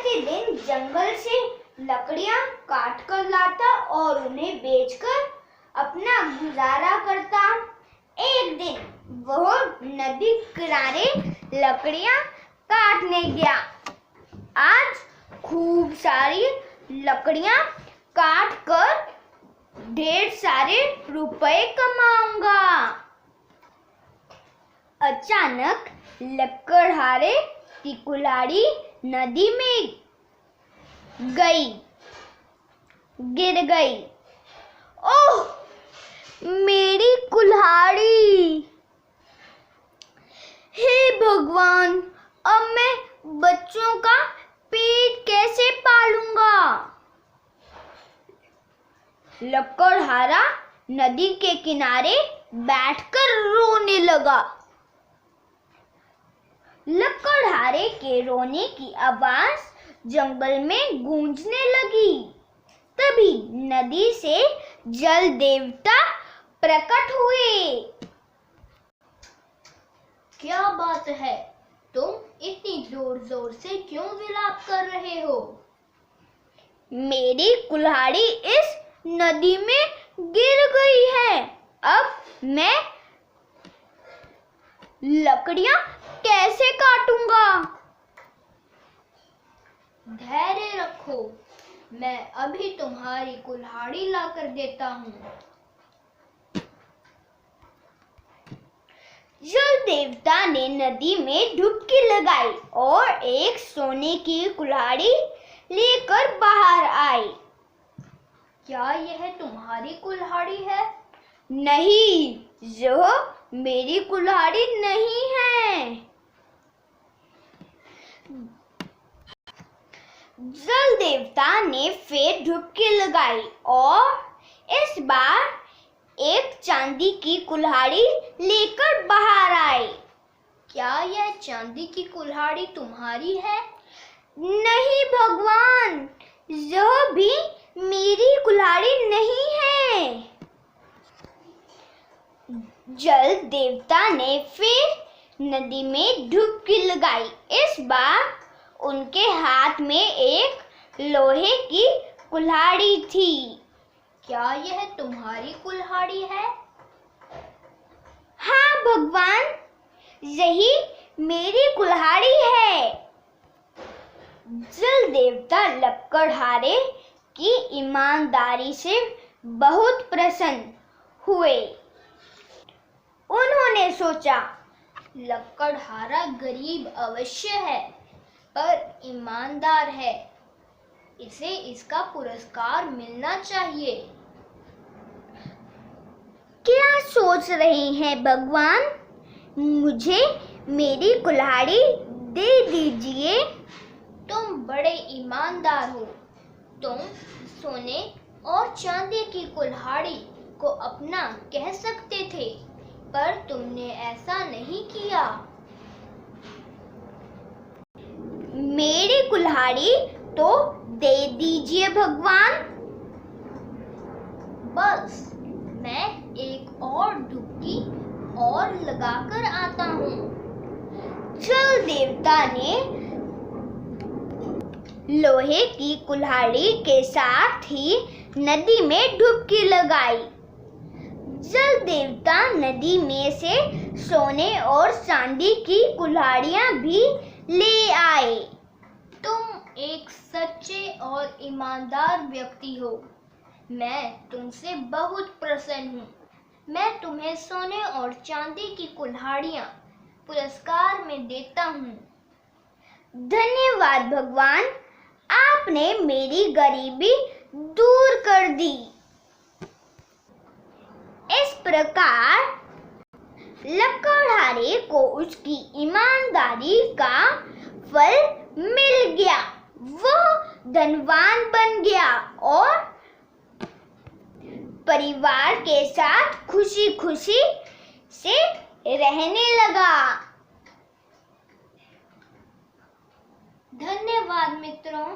प्रतिदिन जंगल से लकड़ियां काट कर लाता और उन्हें बेचकर अपना गुजारा करता। एक दिन वह नदी किनारे लकड़ियां काटने गया। आज खूब सारी लकड़ियां काट कर ढेर सारे रुपए कमाऊंगा। अचानक लकड़हारे की कुल्हाड़ी नदी में गिर गई। ओह, मेरी कुल्हाड़ी! हे भगवान, अब मैं बच्चों का पेट कैसे पालूंगा? लकड़हारा नदी के किनारे बैठकर रोने लगा। लकड़हारे के रोने की आवाज जंगल में गूंजने लगी। तभी नदी से जल देवता प्रकट हुए। क्या बात है? तुम इतनी जोर जोर से क्यों विलाप कर रहे हो? मेरी कुल्हाड़ी इस नदी में गिर गई है। अब मैं लकड़ियां कैसे काटूंगा? धैर्य रखो, मैं अभी तुम्हारी कुल्हाड़ी लाकर देता हूँ। जल देवता ने नदी में डुबकी लगाई और एक सोने की कुल्हाड़ी लेकर बाहर आई। क्या यह तुम्हारी कुल्हाड़ी है? नहीं, यह मेरी कुल्हाड़ी नहीं है। जल देवता ने फिर डुबकी लगाई और इस बार एक चांदी की कुल्हाड़ी लेकर बाहर आई। क्या यह चांदी की कुल्हाड़ी तुम्हारी है? नहीं भगवान, यह भी मेरी कुल्हाड़ी नहीं है। जल देवता ने फिर नदी में डुबकी लगाई। इस बार उनके हाथ में एक लोहे की कुल्हाड़ी थी। क्या यह तुम्हारी कुल्हाड़ी है? हाँ भगवान, यही मेरी कुल्हाड़ी है। जल देवता लकड़हारे की ईमानदारी से बहुत प्रसन्न हुए। उन्होंने सोचा, लकड़हारा गरीब अवश्य है, पर ईमानदार है। इसे इसका पुरस्कार मिलना चाहिए। क्या सोच रहे हैं भगवान? मुझे मेरी कुल्हाड़ी दे दीजिए। तुम बड़े ईमानदार हो। तुम सोने और चांदी की कुल्हाड़ी को अपना कह सकते थे, पर तुमने ऐसा नहीं किया। मेरी कुल्हाड़ी तो दे दीजिए भगवान। बस मैं एक और डुबकी और लगाकर आता हूँ। जल देवता ने लोहे की कुल्हाड़ी के साथ ही नदी में डुबकी लगाई। जल देवता नदी में से सोने और चांदी की कुल्हाड़ियां भी ले आए। तुम एक सच्चे और ईमानदार व्यक्ति हो। मैं तुमसे बहुत प्रसन्न हूँ। मैं तुम्हें सोने और चांदी की कुल्हाड़ियाँ पुरस्कार में देता हूँ। धन्यवाद भगवान, आपने मेरी गरीबी दूर कर दी। इस प्रकार लकड़हारे को उसकी ईमानदारी का फल मिल गया। वह धनवान बन गया और परिवार के साथ खुशी खुशी से रहने लगा। धन्यवाद मित्रों।